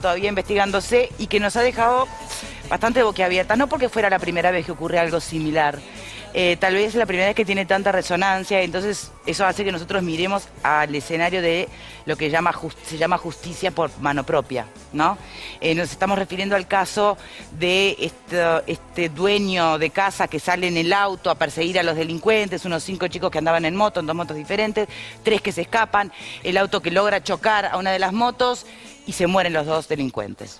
todavía investigándose y que nos ha dejado bastante boquiabiertas, no porque fuera la primera vez que ocurre algo similar, tal vez es la primera vez que tiene tanta resonancia, entonces eso hace que nosotros miremos al escenario de lo que se llama justicia por mano propia, ¿no? Nos estamos refiriendo al caso de este dueño de casa que sale en el auto a perseguir a los delincuentes, unos 5 chicos que andaban en moto, en 2 motos diferentes, 3 que se escapan, el auto que logra chocar a una de las motos y se mueren los 2 delincuentes.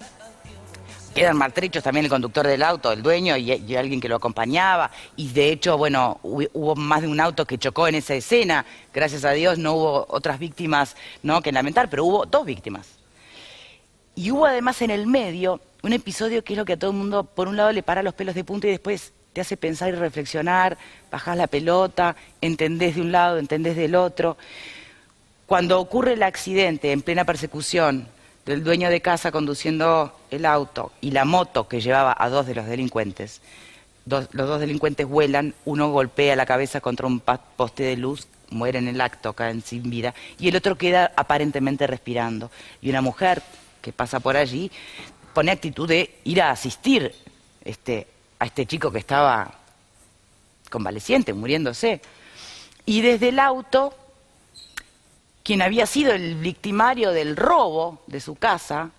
Quedan maltrechos también el conductor del auto, el dueño y alguien que lo acompañaba. Y de hecho, bueno, hubo más de un auto que chocó en esa escena. Gracias a Dios no hubo otras víctimas, ¿no?, que lamentar, pero hubo 2 víctimas. Y hubo además en el medio un episodio que es lo que a todo el mundo, por un lado, le para los pelos de punta y después te hace pensar y reflexionar, bajás la pelota, entendés de un lado, entendés del otro. Cuando ocurre el accidente en plena persecución del dueño de casa conduciendo el auto y la moto que llevaba a 2 de los delincuentes, los 2 delincuentes vuelan, uno golpea la cabeza contra un poste de luz, muere en el acto, caen sin vida, y el otro queda aparentemente respirando. Y una mujer que pasa por allí pone actitud de ir a asistir a este chico que estaba convaleciente, muriéndose. Y desde el auto, quien había sido el victimario del robo de su casa,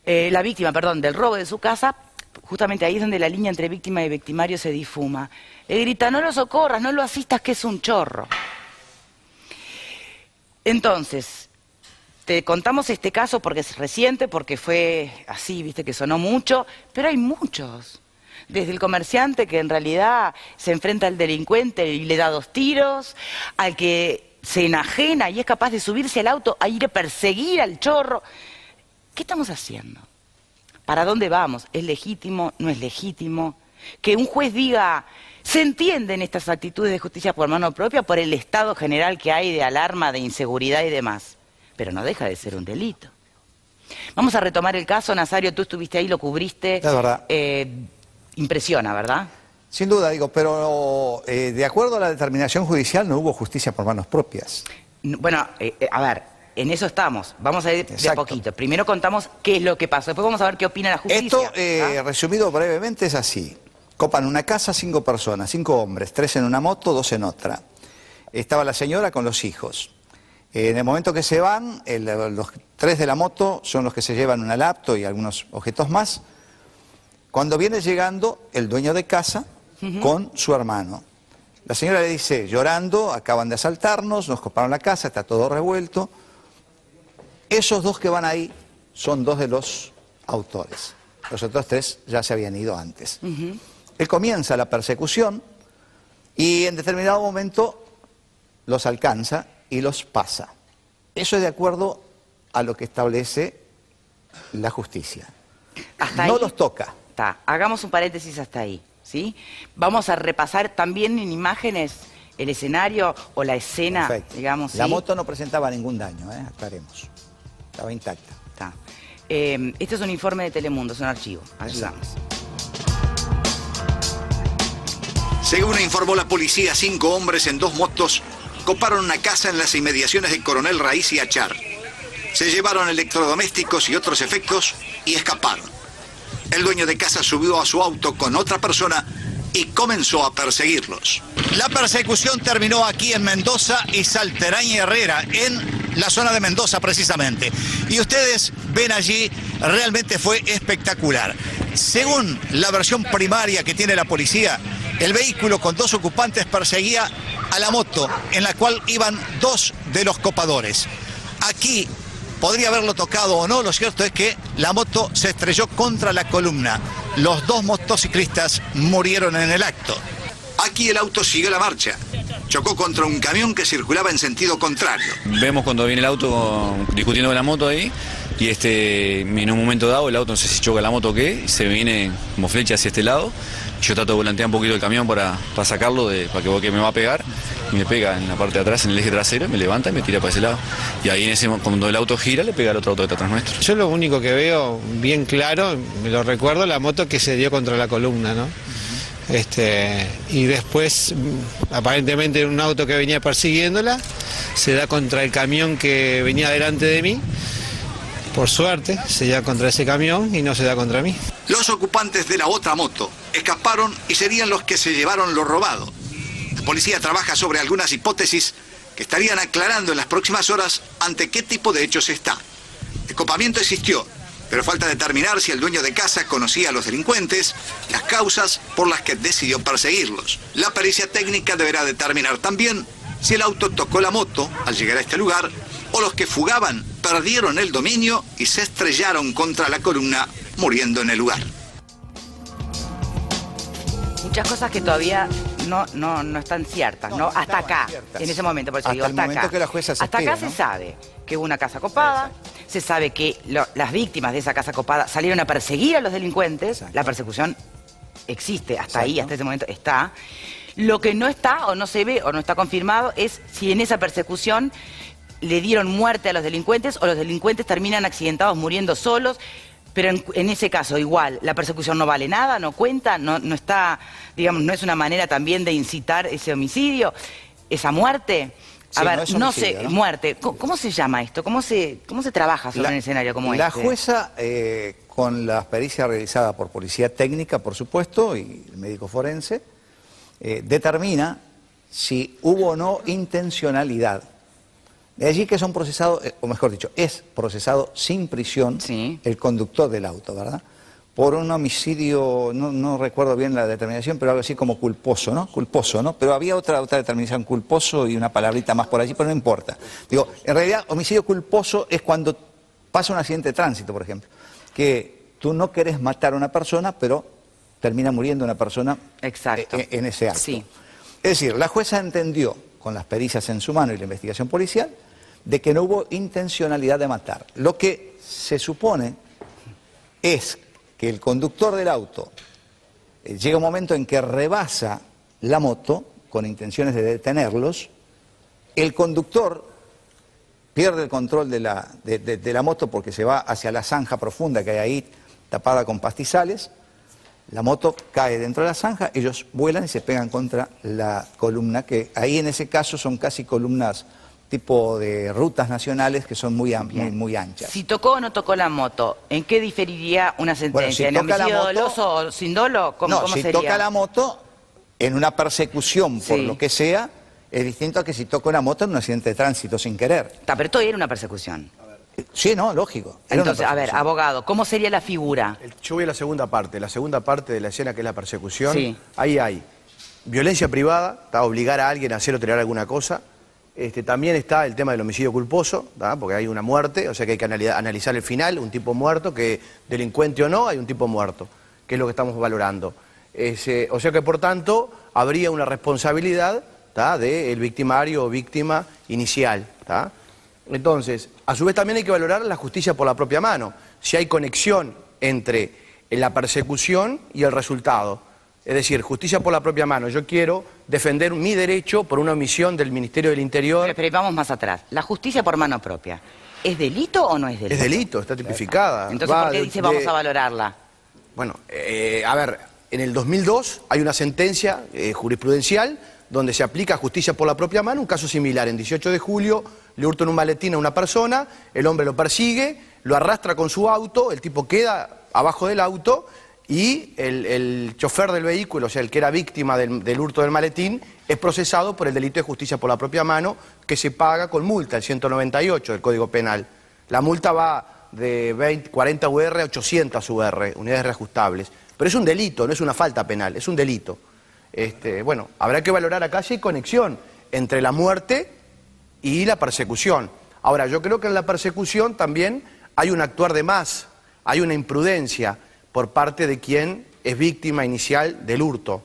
la víctima, perdón, del robo de su casa, justamente ahí es donde la línea entre víctima y victimario se difuma. Le grita, no lo socorras, no lo asistas, que es un chorro. Entonces, te contamos este caso porque es reciente, porque fue así, viste, que sonó mucho, pero hay muchos. Desde el comerciante que en realidad se enfrenta al delincuente y le da 2 tiros, al que se enajena y es capaz de subirse al auto a ir a perseguir al chorro. ¿Qué estamos haciendo? ¿Para dónde vamos? ¿Es legítimo? ¿No es legítimo? Que un juez diga, se entienden estas actitudes de justicia por mano propia por el estado general que hay de alarma, de inseguridad y demás, pero no deja de ser un delito. Vamos a retomar el caso, Nazario, tú estuviste ahí, lo cubriste. Es verdad. Impresiona, ¿verdad? Sin duda, digo, pero de acuerdo a la determinación judicial no hubo justicia por manos propias. Bueno, a ver, en eso estamos. Vamos a ir de a poquito. Primero contamos qué es lo que pasó, después vamos a ver qué opina la justicia. Esto, resumido brevemente, es así. Copan una casa 5 personas, 5 hombres, 3 en una moto, 2 en otra. Estaba la señora con los hijos. En el momento que se van, los 3 de la moto son los que se llevan una laptop y algunos objetos más. Cuando viene llegando el dueño de casa con su hermano. La señora le dice, llorando, acaban de asaltarnos, nos coparon la casa, está todo revuelto. Esos 2 que van ahí son 2 de los autores. Los otros 3 ya se habían ido antes. Él comienza la persecución y en determinado momento los alcanza y los pasa. Eso es de acuerdo a lo que establece la justicia. Hasta no ahí, los toca. Hagamos un paréntesis hasta ahí, ¿sí? Vamos a repasar también en imágenes el escenario o la escena, perfecto, digamos. La ¿sí? moto no presentaba ningún daño, aclaremos. Estaba intacta. Este es un informe de Telemundo, es un archivo. Ayudamos. Según informó la policía, 5 hombres en 2 motos coparon una casa en las inmediaciones de Coronel Raíz y Achar. Se llevaron electrodomésticos y otros efectos y escaparon. El dueño de casa subió a su auto con otra persona y comenzó a perseguirlos. La persecución terminó aquí en Mendoza y Salterain y Herrera, en la zona de Mendoza precisamente. Y ustedes ven allí, realmente fue espectacular. Según la versión primaria que tiene la policía, el vehículo con 2 ocupantes perseguía a la moto en la cual iban 2 de los copadores. Aquí podría haberlo tocado o no, lo cierto es que la moto se estrelló contra la columna. Los 2 motociclistas murieron en el acto. Aquí el auto siguió la marcha. Chocó contra un camión que circulaba en sentido contrario. Vemos cuando viene el auto discutiendo con la moto ahí y en un momento dado el auto, no sé si choca la moto o qué, se viene como flecha hacia este lado. Yo trato de volantear un poquito el camión para sacarlo, para que me va a pegar, y me pega en la parte de atrás, en el eje trasero, me levanta y me tira para ese lado. Y ahí cuando el auto gira, le pega al otro auto que está atrás nuestro. Yo lo único que veo bien claro, me lo recuerdo, la moto que se dio contra la columna, ¿no? Y después, aparentemente en un auto que venía persiguiéndola, se da contra el camión que venía delante de mí. Por suerte, se da contra ese camión y no se da contra mí. Los ocupantes de la otra moto escaparon y serían los que se llevaron lo robado. La policía trabaja sobre algunas hipótesis que estarían aclarando en las próximas horas ante qué tipo de hechos está. El copamiento existió, pero falta determinar si el dueño de casa conocía a los delincuentes, las causas por las que decidió perseguirlos. La pericia técnica deberá determinar también si el auto tocó la moto al llegar a este lugar o los que fugaban perdieron el dominio y se estrellaron contra la columna, muriendo en el lugar. Muchas cosas que todavía no están ciertas, ¿no? Hasta acá, en ese momento, por eso digo, hasta acá. Que la jueza se hasta acá espera, se sabe que hubo una casa copada, se sabe que las víctimas de esa casa copada salieron a perseguir a los delincuentes, la persecución existe, hasta ahí, hasta ese momento está. Lo que no está, o no se ve, o no está confirmado, es si en esa persecución le dieron muerte a los delincuentes o los delincuentes terminan accidentados muriendo solos. Pero en ese caso, igual, la persecución no vale nada, no cuenta, no está, digamos, no es una manera también de incitar ese homicidio, esa muerte. A ver, no sé, muerte. ¿Cómo se llama esto? ¿Cómo se trabaja sobre un escenario como este? La jueza, con la pericia realizada por policía técnica, por supuesto, y el médico forense, determina si hubo o no intencionalidad. De allí que son procesados, o mejor dicho, es procesado sin prisión el conductor del auto, ¿verdad? Por un homicidio, no recuerdo bien la determinación, pero algo así como culposo, ¿no? Culposo, ¿no? Pero había otra determinación, culposo y una palabrita más por allí, pero no importa. Digo, en realidad, homicidio culposo es cuando pasa un accidente de tránsito, por ejemplo, que tú no querés matar a una persona, pero termina muriendo una persona en ese acto. Sí. Es decir, la jueza entendió, con las pericias en su mano y la investigación policial, de que no hubo intencionalidad de matar. Lo que se supone es que el conductor del auto llega un momento en que rebasa la moto con intenciones de detenerlos, el conductor pierde el control de la moto porque se va hacia la zanja profunda que hay ahí tapada con pastizales, la moto cae dentro de la zanja, ellos vuelan y se pegan contra la columna, que ahí en ese caso son casi columnas tipo de rutas nacionales que son muy amplias, muy anchas. Si tocó o no tocó la moto, ¿en qué diferiría una sentencia? Bueno, si ¿En homicidio doloso o sin dolo? ¿Cómo si sería? toca la moto, en una persecución por lo que sea, es distinto a que si toca una moto en un accidente de tránsito sin querer. Pero todavía era una persecución. Sí, no, lógico. Entonces, a ver, abogado, ¿cómo sería la figura? Yo voy a la segunda parte de la escena, que es la persecución. Sí. Ahí hay violencia privada, obligar a alguien a hacer o tirar alguna cosa. También está el tema del homicidio culposo, porque hay una muerte, o sea que hay que analizar el final, un tipo muerto, que delincuente o no, hay un tipo muerto, que es lo que estamos valorando. O sea que, por tanto, habría una responsabilidad del victimario o víctima inicial. Entonces, a su vez también hay que valorar la justicia por la propia mano, si hay conexión entre la persecución y el resultado. Es decir, justicia por la propia mano. Yo quiero defender mi derecho por una omisión del Ministerio del Interior. Pero vamos más atrás. La justicia por mano propia, ¿es delito o no es delito? Es delito, está tipificada. Entonces, ¿por qué dice vamos a valorarla? Bueno, a ver, en el 2002 hay una sentencia jurisprudencial donde se aplica justicia por la propia mano, un caso similar. En 18 de julio le hurtan un maletín a una persona, el hombre lo persigue, lo arrastra con su auto, el tipo queda abajo del auto y el chofer del vehículo, o sea, el que era víctima del hurto del maletín, es procesado por el delito de justicia por la propia mano, que se paga con multa, el 198 del Código Penal. La multa va de 40 UR a 800 UR, unidades reajustables. Pero es un delito, no es una falta penal, es un delito. Bueno, habrá que valorar acá si hay conexión entre la muerte y la persecución. Ahora, yo creo que en la persecución también hay un actuar de más, hay una imprudencia por parte de quien es víctima inicial del hurto.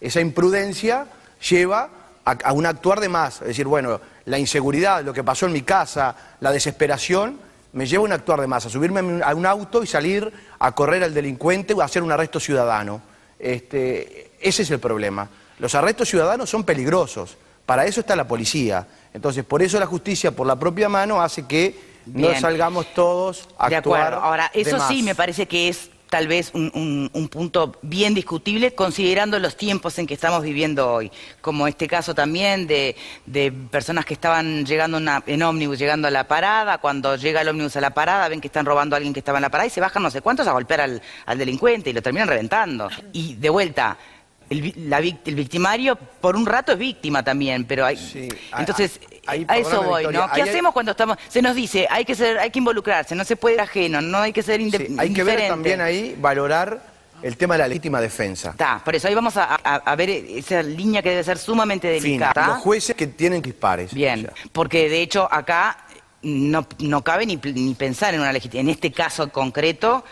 Esa imprudencia lleva a un actuar de más, es decir, bueno, la inseguridad, lo que pasó en mi casa, la desesperación, me lleva a un actuar de más, a subirme a un auto y salir a correr al delincuente o a hacer un arresto ciudadano. Ese es el problema. Los arrestos ciudadanos son peligrosos, para eso está la policía. Entonces, por eso la justicia por la propia mano hace que no salgamos todos a actuar. De acuerdo. Ahora, eso sí me parece que es tal vez un punto bien discutible considerando los tiempos en que estamos viviendo hoy, como este caso también de personas que estaban llegando en ómnibus, llegando a la parada, cuando llega el ómnibus a la parada ven que están robando a alguien que estaba en la parada y se bajan no sé cuántos a golpear al delincuente y lo terminan reventando. Y de vuelta, el victimario por un rato es víctima también, pero hay, Sí, entonces ahí, a eso voy, Victoria, ¿no? ¿Qué hacemos cuando se nos dice hay que involucrarse, no se puede ir ajeno, no hay que ser indiferente? Hay que ver también ahí, valorar el tema de la legítima defensa. Está, por eso ahí vamos a ver esa línea que debe ser sumamente delicada. Los jueces que tienen dispares. Bien, porque de hecho acá no cabe ni pensar en una legitimidad, en este caso concreto,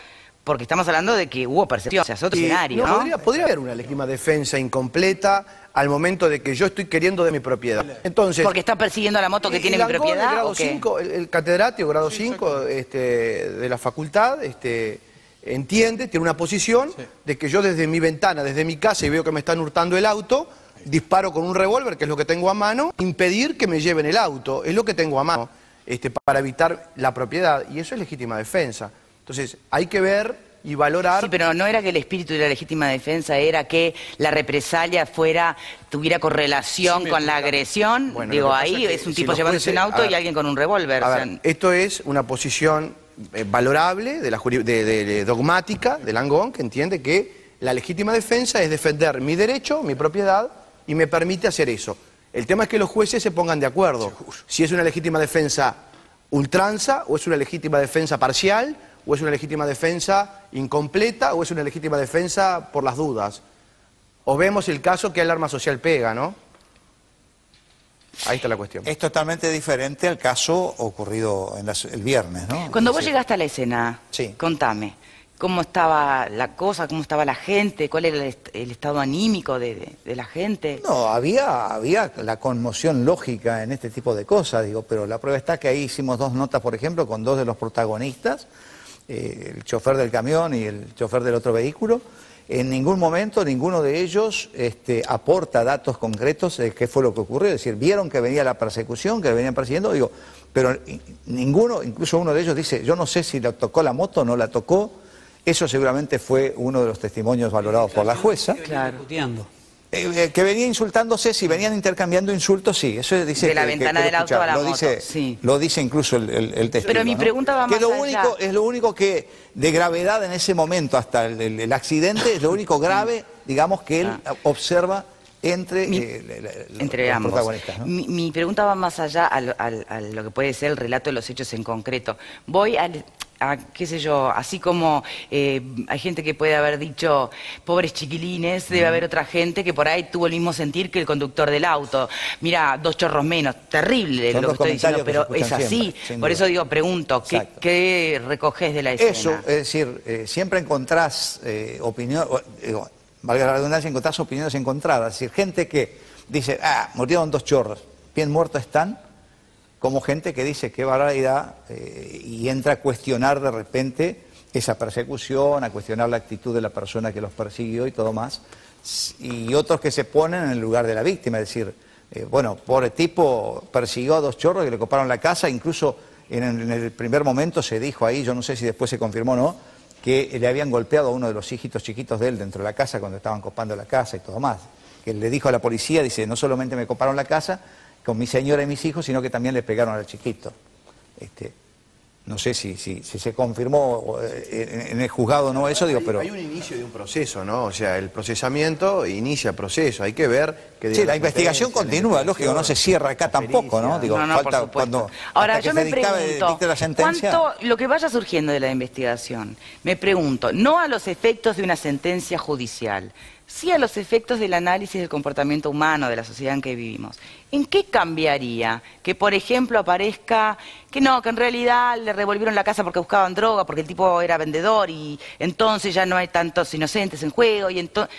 porque estamos hablando de que hubo percepción, o sea, es otro escenario, ¿no? Podría haber una legítima defensa incompleta al momento de que yo estoy queriendo de mi propiedad. Entonces, porque está persiguiendo a la moto que tiene mi Langón, propiedad. El grado ¿o qué? 5, el catedrático grado 5 de la facultad entiende, tiene una posición de que yo desde mi ventana, desde mi casa y veo que me están hurtando el auto, disparo con un revólver, que es lo que tengo a mano, impedir que me lleven el auto, es lo que tengo a mano, para evitar la propiedad, y eso es legítima defensa. Entonces, hay que ver y valorar... Sí, pero no era que el espíritu de la legítima defensa era que la represalia tuviera correlación con la agresión. Bueno, digo, lo que pasa ahí es que es un si tipo los llevándose un jueces- auto y alguien con un revólver. A o ver, sea, esto es una posición valorable de dogmática de Langón, que entiende que la legítima defensa es defender mi derecho, mi propiedad, y me permite hacer eso. El tema es que los jueces se pongan de acuerdo. Si es una legítima defensa ultranza, o es una legítima defensa parcial, o es una legítima defensa incompleta, o es una legítima defensa por las dudas. O vemos el caso que el arma social pega, ¿no? Ahí está la cuestión. Es totalmente diferente al caso ocurrido el viernes, ¿no? cuando vos llegaste a la escena, Sí. contame, ¿cómo estaba la cosa? ¿Cómo estaba la gente? ¿Cuál era el estado anímico de la gente? No, había la conmoción lógica en este tipo de cosas, digo, pero la prueba está que ahí hicimos 2 notas, por ejemplo, con 2 de los protagonistas, el chofer del camión y el chofer del otro vehículo. En ningún momento ninguno de ellos aporta datos concretos de qué fue lo que ocurrió, es decir, vieron que venía la persecución, que le venían persiguiendo, digo, pero ninguno, incluso uno de ellos dice, yo no sé si le tocó la moto o no la tocó. Eso seguramente fue uno de los testimonios valorados por la jueza. Claro. Que venía insultándose, si venían intercambiando insultos, sí. Eso dice De la ventana del auto a la moto, sí. Lo dice incluso el testigo. Pero mi pregunta va que más allá. Es lo único que de gravedad en ese momento, hasta el accidente, es lo único grave, digamos, que él observa entre los ambos. protagonistas, ¿no? Mi pregunta va más allá a lo que puede ser el relato de los hechos en concreto. Voy a qué sé yo, así como hay gente que puede haber dicho, pobres chiquilines, debe haber otra gente que por ahí tuvo el mismo sentir que el conductor del auto. Mira, 2 chorros menos, terrible Son lo que dos estoy diciendo, comentarios que pero se es escuchan así. siempre, sin Por duda. eso digo, pregunto, ¿qué recoges de la escena? Eso, es decir, siempre encontrás opinión, valga la redundancia, encontrás opiniones encontradas. Es decir, gente que dice, murieron 2 chorros, bien muertos están, como gente que dice, qué barbaridad, y entra a cuestionar de repente esa persecución, a cuestionar la actitud de la persona que los persiguió y todo más. Y otros que se ponen en el lugar de la víctima, es decir, bueno, pobre tipo persiguió a 2 chorros que le coparon la casa, incluso en el primer momento se dijo ahí, yo no sé si después se confirmó o no, que le habían golpeado a uno de los hijitos chiquitos de él dentro de la casa cuando estaban copando la casa y todo más. Que le dijo a la policía, dice, no solamente me coparon la casa con mi señora y mis hijos, sino que también le pegaron al chiquito. No sé si se confirmó en el juzgado o no eso, digo, pero... Hay un inicio de un proceso, ¿no? O sea, el procesamiento inicia el proceso, hay que ver... Sí, la investigación continúa, lógico, no se cierra acá tampoco, ¿no? Digo, No, falta por cuando... Ahora, hasta yo que me se pregunto, dicte la sentencia... ¿cuánto lo que vaya surgiendo de la investigación? Me pregunto, no a los efectos de una sentencia judicial, sí a los efectos del análisis del comportamiento humano de la sociedad en que vivimos. ¿En qué cambiaría que, por ejemplo, aparezca que no, que en realidad le revolvieron la casa porque buscaban droga, porque el tipo era vendedor y entonces ya no hay tantos inocentes en juego y entonces...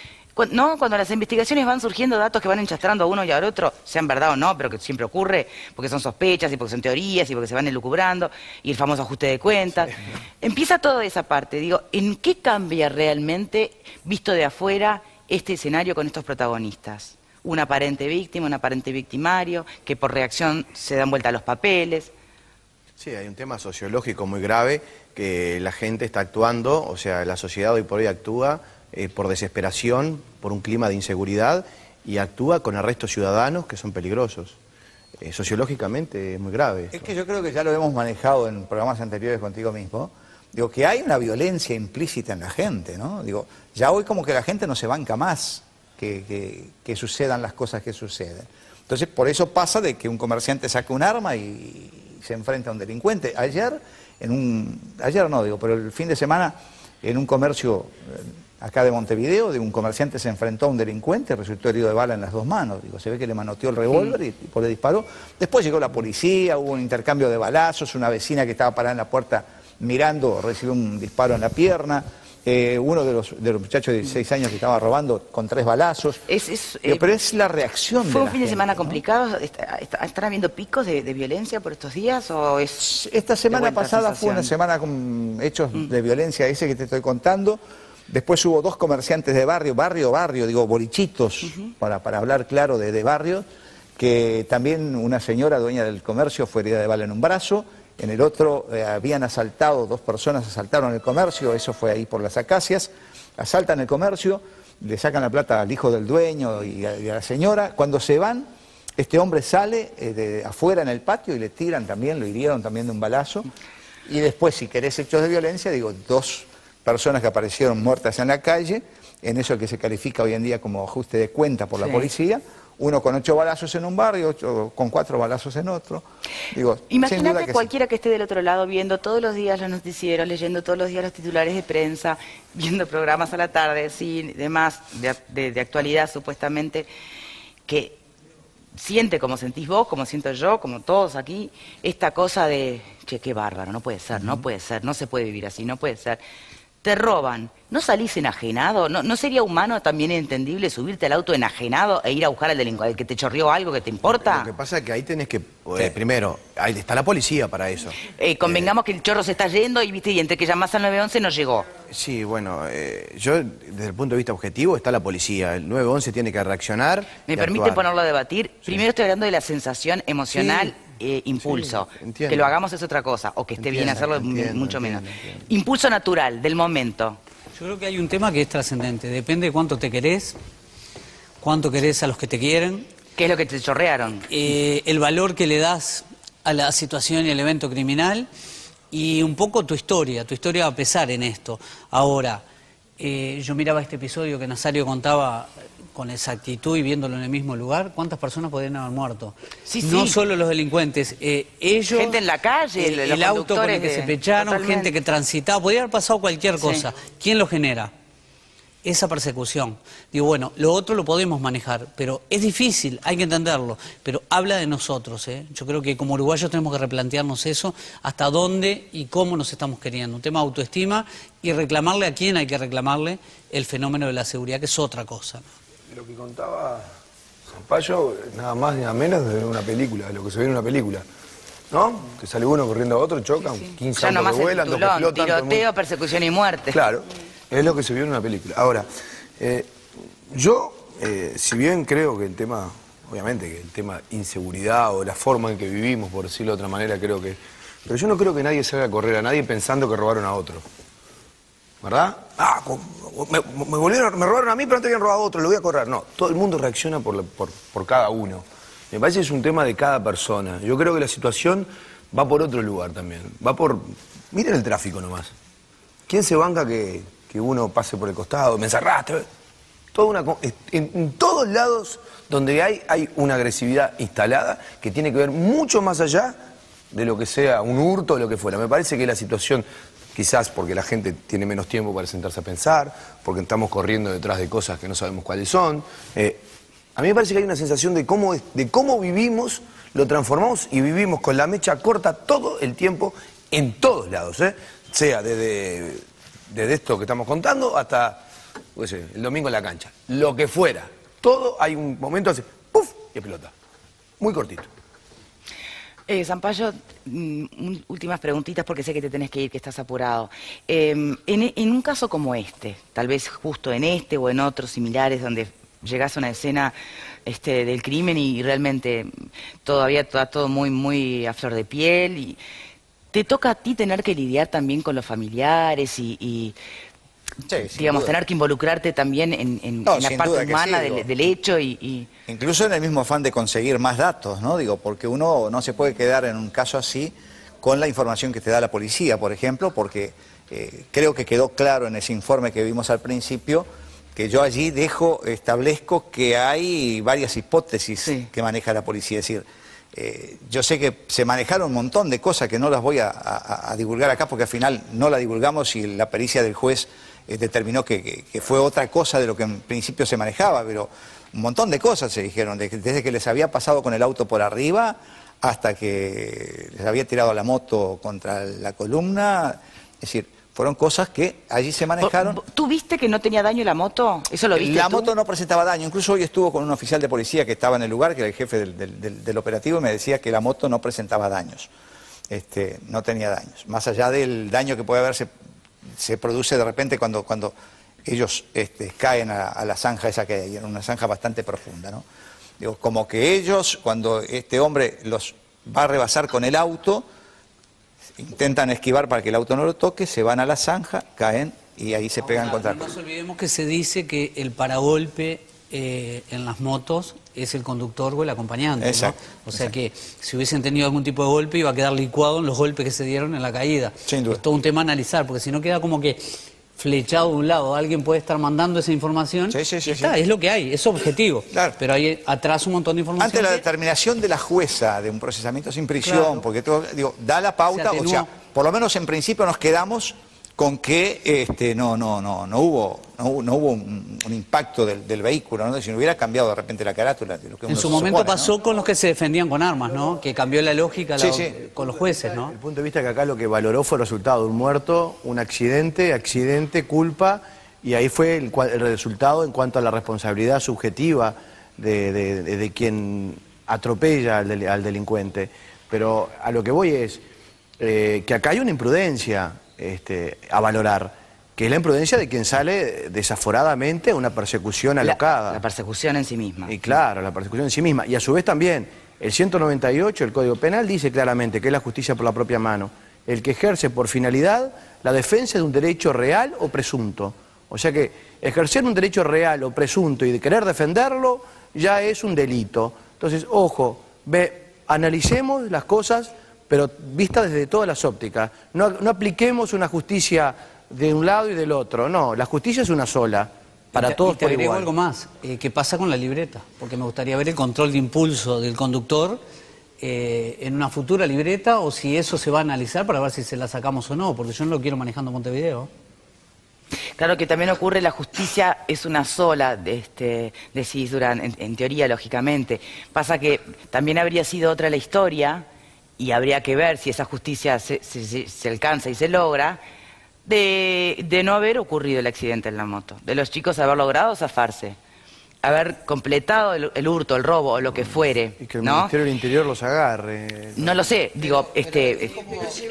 ¿No? Cuando las investigaciones van surgiendo datos que van enchastrando a uno y al otro, sean verdad o no, pero que siempre ocurre, porque son sospechas y porque son teorías y porque se van elucubrando, y el famoso ajuste de cuentas. Empieza toda esa parte. Digo, ¿en qué cambia realmente, visto de afuera, este escenario con estos protagonistas? Un aparente víctima, un aparente victimario, que por reacción se dan vuelta a los papeles. Sí, hay un tema sociológico muy grave, que la gente está actuando, o sea, la sociedad hoy por hoy actúa por desesperación, por un clima de inseguridad, y actúa con arrestos ciudadanos que son peligrosos. Sociológicamente es muy grave esto. Es que yo creo que ya lo hemos manejado en programas anteriores contigo mismo. Digo, que hay una violencia implícita en la gente, ¿no? Digo, ya hoy como que la gente no se banca más que sucedan las cosas que suceden. Entonces, por eso pasa de que un comerciante saca un arma y se enfrenta a un delincuente. Ayer no digo, pero el fin de semana, en un comercio acá de Montevideo, un comerciante se enfrentó a un delincuente, resultó herido de bala en las dos manos. Digo, se ve que le manoteó el revólver y el tipo le disparó. Después llegó la policía, hubo un intercambio de balazos, una vecina que estaba parada en la puerta mirando recibió un disparo en la pierna. Uno de los muchachos de 16 años que estaba robando con 3 balazos. Pero es la reacción de la gente. ¿Fue un fin de semana complicado? ¿Están habiendo picos de violencia por estos días o es...? Esta semana pasada fue una semana con hechos de violencia, ese que te estoy contando. Después hubo 2 comerciantes de barrio, digo, bolichitos, para hablar claro de barrio, que también una señora dueña del comercio fue herida de bala en un brazo. En el otro habían asaltado, 2 personas asaltaron el comercio, eso fue ahí por las Acacias, asaltan el comercio, le sacan la plata al hijo del dueño y a la señora. Cuando se van, este hombre sale de afuera en el patio y le tiran también, lo hirieron también de un balazo. Y después, si querés hechos de violencia, digo, 2 personas que aparecieron muertas en la calle, en eso que se califica hoy en día como ajuste de cuenta por la policía. Uno con 8 balazos en un barrio, 8 con 4 balazos en otro. Digo, imagínate cualquiera que esté del otro lado viendo todos los días los noticieros, leyendo todos los días los titulares de prensa, viendo programas a la tarde, cine, demás, de actualidad supuestamente, que siente como sentís vos, como siento yo, como todos aquí, esta cosa de, che, qué bárbaro, no puede ser, no puede ser, no se puede vivir así, no puede ser. Te roban, ¿no salís enajenado? ¿No sería humano también entendible subirte al auto enajenado e ir a buscar al delincuente, al que te chorreó algo que te importa? Lo que pasa es que ahí tenés que, primero, ahí está la policía para eso. Convengamos que el chorro se está yendo y, viste, y entre que llamás al 911 no llegó. Sí, bueno, yo desde el punto de vista objetivo está la policía. El 911 tiene que reaccionar. ¿Me permite ponerlo a debatir? Sí. Primero estoy hablando de la sensación emocional. Impulso. Sí, que lo hagamos es otra cosa, o que esté bien hacerlo mucho menos. Impulso natural, del momento. Yo creo que hay un tema que es trascendente, depende de cuánto te querés, cuánto querés a los que te quieren. ¿Qué es lo que te chorrearon? El valor que le das a la situación y al evento criminal y un poco tu historia va a pesar en esto. Ahora, yo miraba este episodio que Nazario contaba con exactitud y viéndolo en el mismo lugar, ¿cuántas personas podrían haber muerto? Sí, no solo los delincuentes, ellos... Gente en la calle, el auto con el que se pecharon, gente que transitaba, podría haber pasado cualquier cosa. Sí. ¿Quién lo genera? Esa persecución. Digo, bueno, lo otro lo podemos manejar, pero es difícil, hay que entenderlo, pero habla de nosotros, ¿eh? Yo creo que como uruguayos tenemos que replantearnos eso, hasta dónde y cómo nos estamos queriendo. Un tema de autoestima y reclamarle a quién hay que reclamarle el fenómeno de la seguridad, que es otra cosa. Lo que contaba Sampaio, nada más ni nada menos de una película, de lo que se ve en una película, ¿no? Que sale uno corriendo a otro, chocan, 15 autos que vuelan, 2 que explotan. Tiroteo, persecución y muerte. Claro, es lo que se vio en una película. Ahora, yo, si bien creo que el tema, obviamente que el tema inseguridad o la forma en que vivimos, por decirlo de otra manera, creo que... Pero yo no creo que nadie salga a correr a nadie pensando que robaron a otro. ¿Verdad? Me robaron a mí, pero antes habían robado a otro, lo voy a correr. No, todo el mundo reacciona por cada uno. Me parece que es un tema de cada persona. Yo creo que la situación va por otro lugar también. Va por... Miren el tráfico nomás. ¿Quién se banca que uno pase por el costado? Me encerraste. En todos lados donde hay una agresividad instalada que tiene que ver mucho más allá de lo que sea un hurto o lo que fuera. Me parece que la situación... Quizás porque la gente tiene menos tiempo para sentarse a pensar, porque estamos corriendo detrás de cosas que no sabemos cuáles son. A mí me parece que hay una sensación de cómo vivimos, lo transformamos y vivimos con la mecha corta todo el tiempo, en todos lados, sea desde esto que estamos contando hasta el domingo en la cancha. Lo que fuera. Todo hay un momento así, ¡puf! Y explota. Muy cortito. Sampaio, últimas preguntitas porque sé que te tenés que ir, que estás apurado. En un caso como este, tal vez justo en este o en otros similares donde llegás a una escena del crimen y realmente todavía está todo muy a flor de piel, ¿Te toca a ti tener que lidiar también con los familiares y Sí, digamos, tener que involucrarte también en la parte humana del hecho Incluso en el mismo afán de conseguir más datos, ¿no? Digo, porque uno no se puede quedar en un caso así con la información que te da la policía, por ejemplo, porque creo que quedó claro en ese informe que vimos al principio que yo allí establezco que hay varias hipótesis que maneja la policía. Es decir, yo sé que se manejaron un montón de cosas que no las voy a divulgar acá porque al final no la divulgamos y la pericia del juez determinó que fue otra cosa de lo que en principio se manejaba, pero un montón de cosas se dijeron, desde que les había pasado con el auto por arriba hasta que les había tirado la moto contra la columna, es decir, fueron cosas que allí se manejaron. ¿Tú viste que no tenía daño la moto? ¿Eso lo viste La tú? moto no presentaba daño, incluso hoy estuvo con un oficial de policía que estaba en el lugar, que era el jefe del operativo, y me decía que la moto no presentaba daños, no tenía daños, más allá del daño que puede haberse se produce de repente cuando ellos caen a la zanja esa que hay, en una zanja bastante profunda, ¿no? Digo, como que ellos, cuando este hombre los va a rebasar con el auto, intentan esquivar para que el auto no lo toque, se van a la zanja, caen y ahí se pegan contra el... No nos olvidemos que se dice que el paragolpe en las motos es el conductor o el acompañante, exacto, ¿no? O sea que si hubiesen tenido algún tipo de golpe iba a quedar licuado en los golpes que se dieron en la caída. Sin duda. Es todo un tema a analizar, porque si no queda como que flechado de un lado, alguien puede estar mandando esa información, es lo que hay, es objetivo, claro. Pero hay atrás un montón de información. Ante la determinación de la jueza de un procesamiento sin prisión, claro, porque todo, digo, da la pauta, o sea, por lo menos en principio nos quedamos con que no hubo un impacto del vehículo, ¿no? Si no hubiera cambiado de repente la carátula. De lo que en su momento pasó, ¿no?, con los que se defendían con armas, ¿no? Que cambió la lógica con los jueces, ¿no? El punto de vista que acá lo que valoró fue el resultado de un muerto, un accidente, culpa, y ahí fue el resultado en cuanto a la responsabilidad subjetiva de quien atropella al delincuente. Pero a lo que voy es que acá hay una imprudencia a valorar, que es la imprudencia de quien sale desaforadamente a una persecución alocada. La persecución en sí misma. Y claro, la persecución en sí misma. Y a su vez también, el 198 del Código Penal dice claramente que es la justicia por la propia mano, el que ejerce por finalidad la defensa de un derecho real o presunto. O sea que ejercer un derecho real o presunto y de querer defenderlo ya es un delito. Entonces, ojo, analicemos las cosas, pero vista desde todas las ópticas. No apliquemos una justicia de un lado y del otro. No, la justicia es una sola, para todos por igual. Te agrego algo más. ¿Qué pasa con la libreta? Porque me gustaría ver el control de impulso del conductor en una futura libreta, o si eso se va a analizar para ver si se la sacamos o no, porque yo no lo quiero manejando en Montevideo. Claro que también ocurre, la justicia es una sola, decís, Durán, en teoría, lógicamente. Pasa que también habría sido otra la historia, y habría que ver si esa justicia se alcanza y se logra, de no haber ocurrido el accidente en la moto, de los chicos haber logrado zafarse, haber completado el hurto, el robo o lo que fuere, y que el ¿no? Ministerio del Interior los agarre. No lo sé, digo,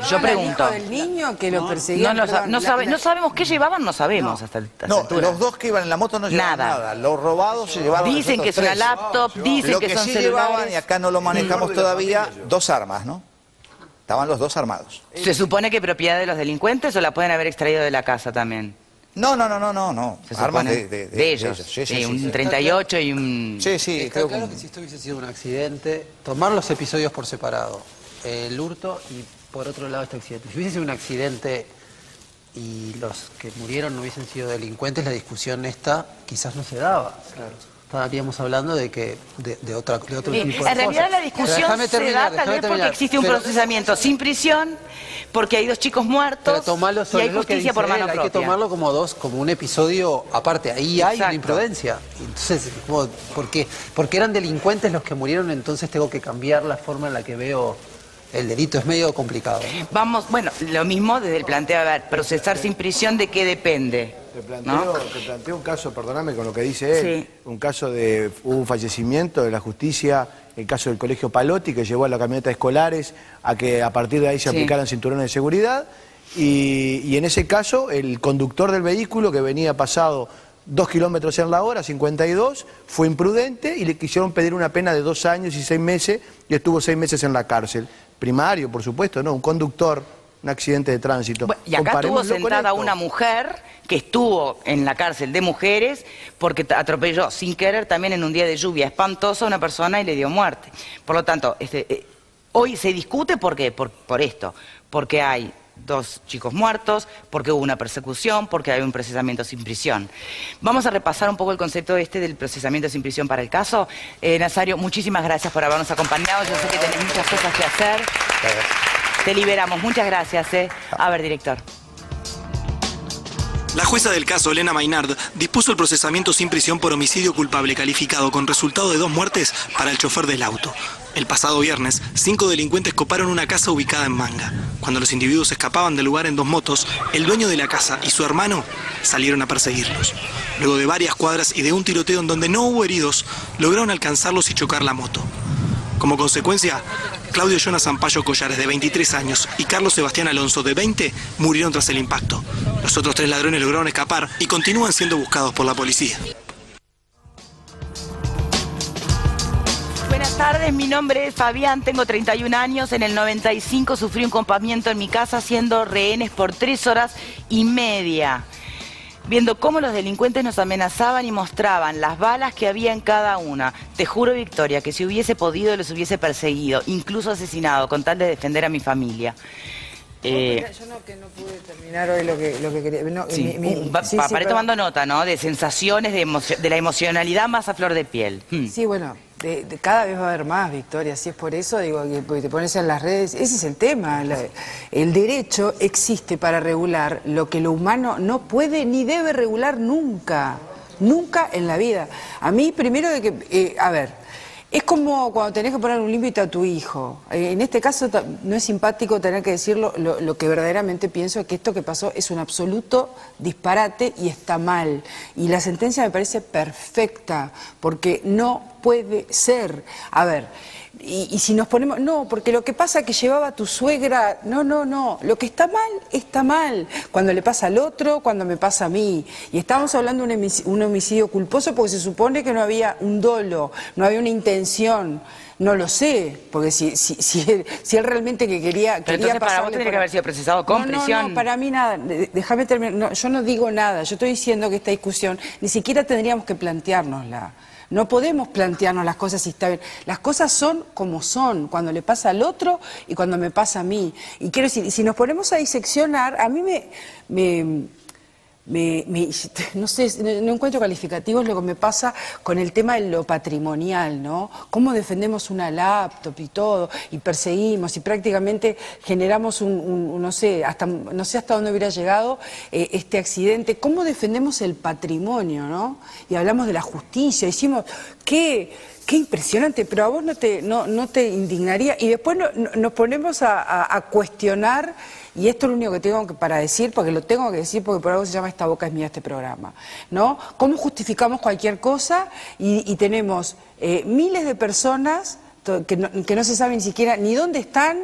yo pregunto. ¿Del niño que lo perseguía? No sabemos qué llevaban, no sabemos hasta esta altura. Los dos que iban en la moto no llevaban nada. Los robados se llevaron. Dicen que es una laptop, dicen que son celulares. Lo que sí llevaban, y acá no lo manejamos todavía, 2 armas, ¿no? Estaban los 2 armados. ¿Se supone que propiedad de los delincuentes o la pueden haber extraído de la casa también? No. Armas de ellos. Sí, un 38 y un... Sí, creo claro que si esto hubiese sido un accidente, tomar los episodios por separado, el hurto y por otro lado este accidente. Si hubiese sido un accidente y los que murieron no hubiesen sido delincuentes, la discusión esta quizás no se daba. Claro. Estaríamos hablando de otro tipo de cosas. En realidad la discusión se da tal vez porque existe un procesamiento sin prisión, porque hay 2 chicos muertos y hay justicia por mano propia. Hay que tomarlo como un episodio aparte. Ahí hay una imprudencia. Entonces, porque eran delincuentes los que murieron, entonces tengo que cambiar la forma en la que veo el delito. Es medio complicado. Vamos, bueno, lo mismo desde el planteo, a ver, procesar sin prisión, ¿de qué depende? Te planteo un caso, perdóname con lo que dice él, un caso hubo un fallecimiento de la justicia, el caso del colegio Palotti, que llevó a la camioneta de escolares a que a partir de ahí se aplicaran cinturones de seguridad, y en ese caso el conductor del vehículo, que venía pasado 2 kilómetros en la hora, 52, fue imprudente y le quisieron pedir una pena de 2 años y 6 meses, y estuvo 6 meses en la cárcel. primario, por supuesto, ¿no? Un conductor, un accidente de tránsito. Bueno, y acá estuvo sentada una mujer que estuvo en la cárcel de mujeres porque atropelló sin querer también en un día de lluvia espantoso a una persona y le dio muerte. Por lo tanto, hoy se discute ¿por qué? Por esto, porque hay 2 chicos muertos, porque hubo una persecución, porque hay un procesamiento sin prisión. Vamos a repasar un poco el concepto del procesamiento sin prisión para el caso. Nazario, muchísimas gracias por habernos acompañado. Yo sé que tenés muchas cosas que hacer. Te liberamos. Muchas gracias. A ver, director. La jueza del caso, Elena Maynard, dispuso el procesamiento sin prisión por homicidio culpable calificado con resultado de 2 muertes para el chofer del auto. El pasado viernes, 5 delincuentes coparon una casa ubicada en Manga. Cuando los individuos escapaban del lugar en 2 motos, el dueño de la casa y su hermano salieron a perseguirlos. Luego de varias cuadras y de un tiroteo en donde no hubo heridos, lograron alcanzarlos y chocar la moto. Como consecuencia, Claudio Jonas Sampaio Collares, de 23 años, y Carlos Sebastián Alonso, de 20, murieron tras el impacto. Los otros 3 ladrones lograron escapar y continúan siendo buscados por la policía. Buenas tardes, mi nombre es Fabián, tengo 31 años. En el 95 sufrí un compamiento en mi casa siendo rehenes por 3 horas y media. Viendo cómo los delincuentes nos amenazaban y mostraban las balas que había en cada una. Te juro, Victoria, que si hubiese podido los hubiese perseguido, incluso asesinado, con tal de defender a mi familia. Yo no pude terminar hoy lo que quería. No, sí, paré tomando nota, ¿no? De sensaciones, de la emocionalidad más a flor de piel. Sí, bueno, cada vez va a haber más, Victoria. Si es por eso, digo, que te pones en las redes. Ese es el tema. El derecho existe para regular lo que lo humano no puede ni debe regular nunca. Nunca en la vida. A mí, primero de que, a ver, es como cuando tenés que poner un límite a tu hijo. En este caso no es simpático tener que decirlo, lo que verdaderamente pienso es que esto que pasó es un absoluto disparate y está mal. Y la sentencia me parece perfecta, porque no puede ser. A ver, y si nos ponemos... No, porque lo que pasa es que llevaba a tu suegra... No. Lo que está mal, está mal. Cuando le pasa al otro, cuando me pasa a mí. Y estamos hablando de un homicidio culposo porque se supone que no había un dolo, no había una intención. No lo sé, porque si él realmente que quería... Pero entonces para vos tendría que haber sido procesado con prisión. No, para mí nada. Déjame terminar. No, yo no digo nada. Yo estoy diciendo que esta discusión ni siquiera tendríamos que planteárnosla. No podemos plantearnos las cosas si está bien. Las cosas son como son, cuando le pasa al otro y cuando me pasa a mí. Y quiero decir, si nos ponemos a diseccionar, a mí no sé, no encuentro calificativos lo que me pasa con el tema de lo patrimonial, ¿no? Cómo defendemos una laptop y todo, y perseguimos, y prácticamente generamos no sé hasta dónde hubiera llegado este accidente. Cómo defendemos el patrimonio, ¿no? Y hablamos de la justicia, decimos, qué impresionante, pero a vos no te indignaría. Y después nos ponemos a cuestionar. Y esto es lo único que tengo para decir, porque lo tengo que decir, porque por algo se llama Esta Boca es Mía este programa, ¿no? ¿Cómo justificamos cualquier cosa? Y tenemos miles de personas que no se sabe ni siquiera ni dónde están,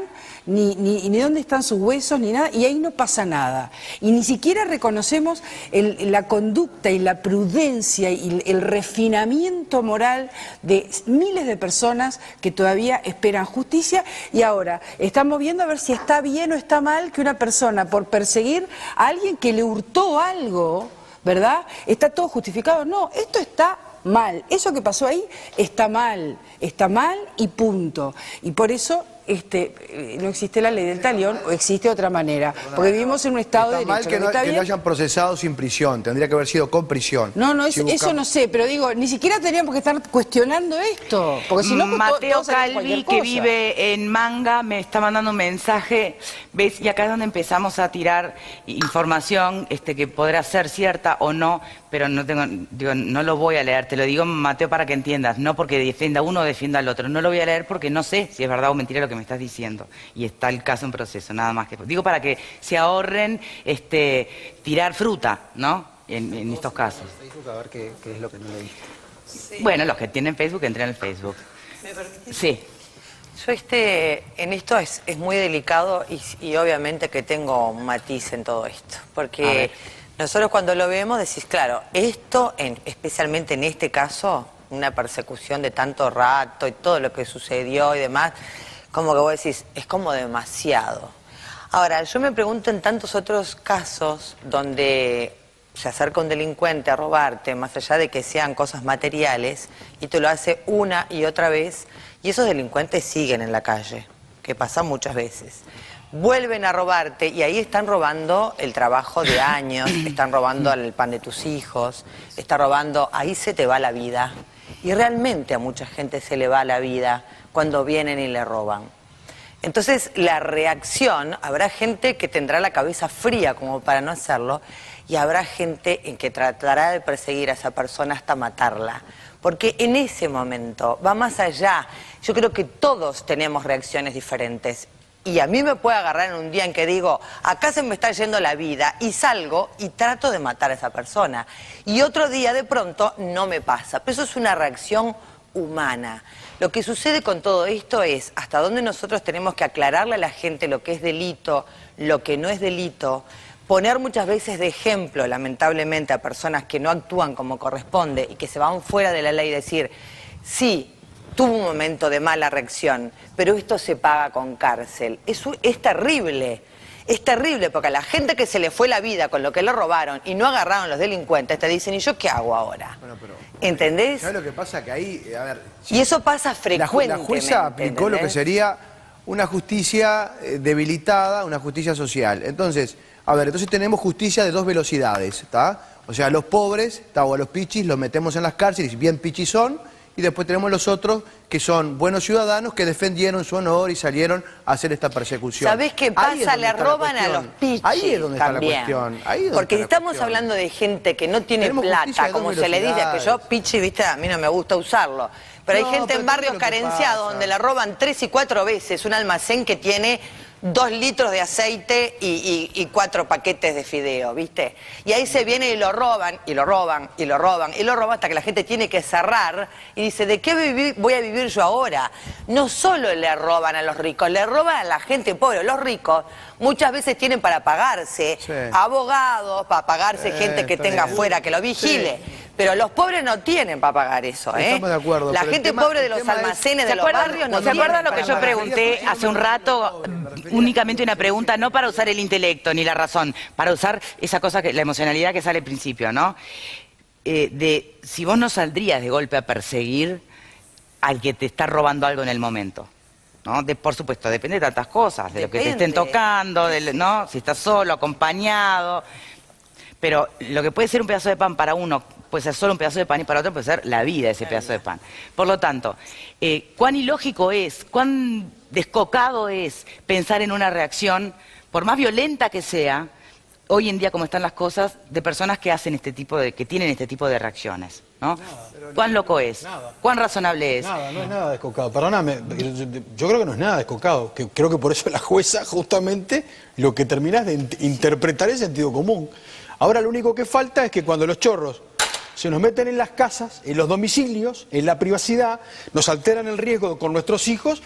ni dónde están sus huesos, ni nada, y ahí no pasa nada. Y ni siquiera reconocemos la conducta y la prudencia y el refinamiento moral de miles de personas que todavía esperan justicia. Y ahora estamos viendo a ver si está bien o está mal que una persona, por perseguir a alguien que le hurtó algo, ¿verdad? ¿Está todo justificado? No, esto está mal. Eso que pasó ahí está mal y punto. Y por eso no existe la ley del talión, o existe otra manera, porque vivimos en un estado de derecho. Está mal que no hayan procesado sin prisión, tendría que haber sido con prisión. Eso no sé, pero digo, ni siquiera tendríamos que estar cuestionando esto, porque si no... Mateo Calvi, que vive en Manga, me está mandando un mensaje, ¿ves? Y acá es donde empezamos a tirar información que podrá ser cierta o no, pero no lo voy a leer, te lo digo, Mateo, para que entiendas, no porque defienda uno o defienda al otro, no lo voy a leer porque no sé si es verdad o mentira lo que me estás diciendo, y está el caso en proceso, nada más que... Digo para que se ahorren tirar fruta, ¿no? En estos casos. Facebook, a ver qué es lo que no leí. Sí. Bueno, los que tienen Facebook, entren al Facebook. ¿Me permitís? Sí. Yo en esto es muy delicado y obviamente que tengo un matiz en todo esto, porque nosotros cuando lo vemos decís, claro, esto, especialmente en este caso, una persecución de tanto rato y todo lo que sucedió y demás, como que vos decís, es como demasiado. Ahora, yo me pregunto en tantos otros casos donde se acerca un delincuente a robarte, más allá de que sean cosas materiales, y te lo hace una y otra vez, y esos delincuentes siguen en la calle, que pasa muchas veces. Vuelven a robarte y ahí están robando el trabajo de años, están robando el pan de tus hijos, están robando, ahí se te va la vida. Y realmente a mucha gente se le va la vida cuando vienen y le roban. Entonces la reacción, habrá gente que tendrá la cabeza fría como para no hacerlo, y habrá gente en que tratará de perseguir a esa persona hasta matarla. Porque en ese momento va más allá. Yo creo que todos tenemos reacciones diferentes. Y a mí me puede agarrar en un día en que digo, acá se me está yendo la vida, y salgo y trato de matar a esa persona. Y otro día de pronto no me pasa. Pero eso es una reacción humana. Lo que sucede con todo esto es hasta dónde nosotros tenemos que aclararle a la gente lo que es delito, lo que no es delito, poner muchas veces de ejemplo, lamentablemente, a personas que no actúan como corresponde y que se van fuera de la ley, decir, sí, tuvo un momento de mala reacción, pero esto se paga con cárcel. Eso es terrible. Es terrible porque a la gente que se le fue la vida con lo que le robaron y no agarraron los delincuentes, te dicen, ¿y yo qué hago ahora? Bueno, pero, ¿entendés? ¿sabes lo que pasa? Que ahí, a ver... Y eso pasa frecuentemente. La jueza aplicó, ¿entendés?, lo que sería una justicia debilitada, una justicia social. Entonces, a ver, entonces tenemos justicia de dos velocidades, ¿está? O sea, a los pobres, o a los pichis, los metemos en las cárceles, bien pichis son, y después tenemos los otros que son buenos ciudadanos que defendieron su honor y salieron a hacer esta persecución. ¿Sabés qué pasa? Le roban a los pichis. Ahí es donde también está la cuestión. Ahí es donde porque está la estamos cuestión. hablando de gente que no tiene Tenemos justicia plata, de dos como se le dice, que yo velocidades. pichi, viste, a mí no me gusta usarlo. Pero No, hay gente pero en barrios ¿qué es lo que carenciados pasa? donde le roban 3 y 4 veces un almacén que tiene 2 litros de aceite y 4 paquetes de fideo, ¿viste? Y ahí se viene y lo roban, y lo roban, y lo roban, y lo roban hasta que la gente tiene que cerrar y dice, ¿de qué voy a vivir yo ahora? No solo le roban a los ricos, le roban a la gente pobre. Los ricos muchas veces tienen para pagarse abogados, para pagarse gente que tenga afuera que lo vigile. Sí. Pero los pobres no tienen para pagar eso, ¿eh? Estamos de acuerdo. La gente pobre de los almacenes, de los barrios, no ¿Se tiene. acuerdan lo que yo pregunté hace un rato? Únicamente una pregunta, no para usar el intelecto ni la razón, para usar esa cosa, la emocionalidad que sale al principio, ¿no? De si vos no saldrías de golpe a perseguir al que te está robando algo en el momento, ¿no? Por supuesto, depende de tantas cosas, de lo que te estén tocando, ¿no? Si estás solo, acompañado. Pero lo que puede ser un pedazo de pan para uno puede ser solo un pedazo de pan y para otro puede ser la vida ese pedazo de pan. Por lo tanto, cuán ilógico es, cuán descocado es pensar en una reacción, por más violenta que sea, hoy en día como están las cosas, de personas que hacen que tienen este tipo de reacciones, ¿no? ¿Cuán loco es? ¿Cuán razonable es? Nada, no es nada descocado. Perdóname, yo creo que no es nada descocado. Creo que por eso la jueza justamente lo que termina es de interpretar es sentido común. Ahora lo único que falta es que cuando los chorros se nos meten en las casas, en los domicilios, en la privacidad, nos alteran el riesgo con nuestros hijos,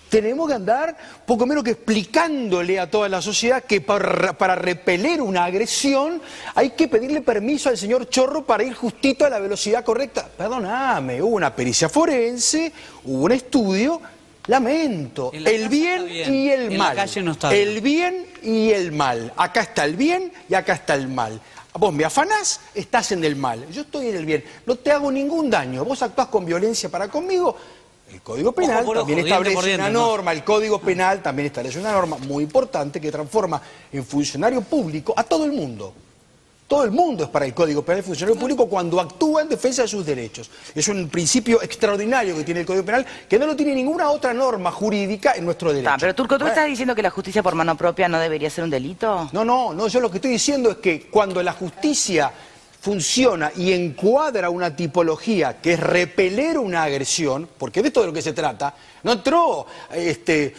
tenemos que andar poco menos que explicándole a toda la sociedad que para repeler una agresión hay que pedirle permiso al señor Chorro para ir justito a la velocidad correcta. Perdóname, hubo una pericia forense, hubo un estudio, lamento, el bien y el mal. En la calle no está bien. El bien y el mal. Acá está el bien y acá está el mal. Vos me afanás, estás en el mal. Yo estoy en el bien. No te hago ningún daño. Vos actuás con violencia para conmigo. El Código Penal también establece una norma. El Código Penal también establece una norma muy importante que transforma en funcionario público a todo el mundo. Todo el mundo es para el Código Penal el funcionario público cuando actúa en defensa de sus derechos. Es un principio extraordinario que tiene el Código Penal que no lo tiene ninguna otra norma jurídica en nuestro derecho. Pero Turco, ¿tú estás diciendo que la justicia por mano propia no debería ser un delito? No, yo lo que estoy diciendo es que cuando la justicia funciona y encuadra una tipología que es repeler una agresión, porque de esto de lo que se trata, no entró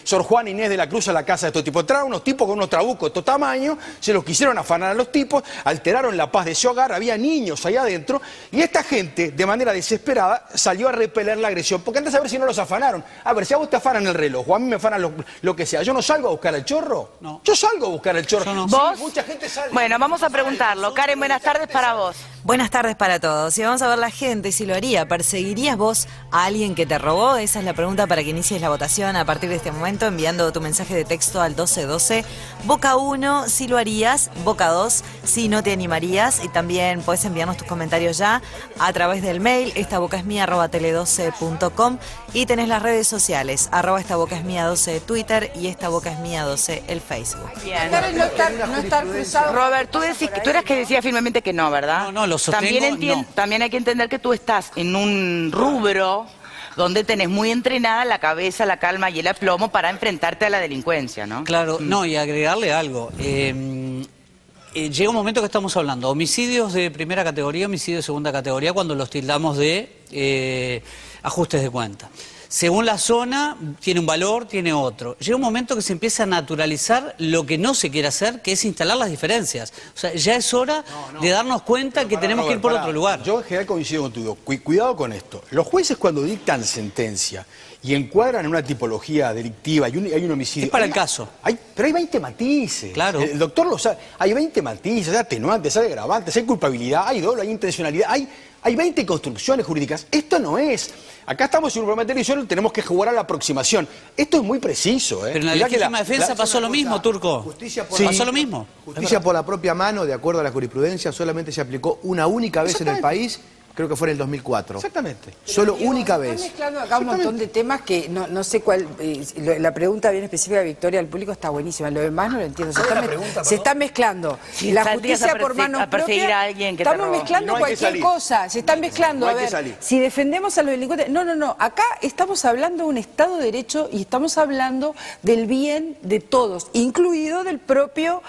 Sor Juana Inés de la Cruz a la casa de estos tipos, entraron unos tipos con unos trabucos de estos tamaños, se los quisieron afanar a los tipos, alteraron la paz de ese hogar, había niños allá adentro, y esta gente, de manera desesperada, salió a repeler la agresión, porque antes a ver si no los afanaron, a ver si a vos te afanan el reloj, o a mí me afanan lo que sea, ¿yo no salgo a buscar al chorro? No. Yo salgo a buscar al chorro. ¿Vos? Sí, mucha gente sale. Bueno, vamos a preguntarlo. Karen, buenas tardes para vos. todos. Buenas tardes para todos. Y vamos a ver la gente si lo haría. ¿Perseguirías vos a alguien que te robó? Esa es la pregunta para que inicies la votación a partir de este momento, enviando tu mensaje de texto al 1212. Boca 1, si lo harías. Boca 2, si no te animarías. Y también puedes enviarnos tus comentarios ya a través del mail estabocasmia@tele12.com, y tenés las redes sociales @estabocasmia12 Twitter y estabocasmia12 el Facebook. Bien. No estar cruzado. Robert, tú eras que decías firmemente que no, ¿verdad? No, lo sostengo, no. También hay que entender que tú estás en un rubro donde tenés muy entrenada la cabeza, la calma y el aplomo para enfrentarte a la delincuencia, ¿no? Claro, no, y agregarle algo. Llega un momento que estamos hablando homicidios de primera categoría, homicidios de segunda categoría, cuando los tildamos de ajustes de cuenta. Según la zona, tiene un valor, tiene otro. Llega un momento que se empieza a naturalizar lo que no se quiere hacer, que es instalar las diferencias. O sea, ya es hora de darnos cuenta que tenemos que ir por otro lugar. Yo en general coincido contigo. Cuidado con esto. Los jueces, cuando dictan sentencia y encuadran en una tipología delictiva y hay un homicidio... Es para el caso. Pero hay 20 matices. Claro. El doctor lo sabe. Hay 20 matices, hay atenuantes, hay agravantes, hay culpabilidad, hay dolo, hay intencionalidad, hay 20 construcciones jurídicas. Esto no es... Acá estamos en un programa de televisión, tenemos que jugar a la aproximación. Esto es muy preciso, ¿eh? Pero en la legítima defensa pasó lo mismo, Turco. Pasó lo mismo. Justicia por la propia mano, de acuerdo a la jurisprudencia, solamente se aplicó una única vez en el país. Creo que fue en el 2004. Exactamente. Solo única vez. Están mezclando acá un montón de temas que no sé cuál... la pregunta bien específica de Victoria al público está buenísima. Lo demás no lo entiendo. Se está mezclando. Si la justicia por mano a perseguir propia, a alguien que te estamos robó. mezclando No hay que cualquier salir. cosa. Se están mezclando. No A hay que ver, salir. si defendemos a los delincuentes... No. Acá estamos hablando de un Estado de Derecho y estamos hablando del bien de todos, incluido del propio,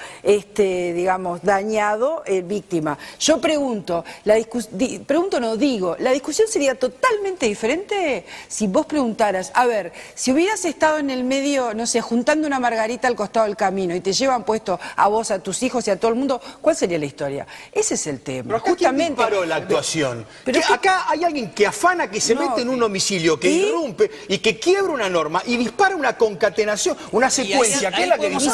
digamos, dañado víctima. Yo pregunto, la discusión sería totalmente diferente si vos preguntaras, a ver, si hubieras estado en el medio, no sé, juntando una margarita al costado del camino y te llevan puesto a vos, a tus hijos y a todo el mundo, ¿cuál sería la historia? Ese es el tema. Pero justamente paró la actuación. Pero acá hay alguien que afana, que se mete en un homicidio, que irrumpe y que quiebra una norma y dispara una concatenación, una secuencia, que es la que dice.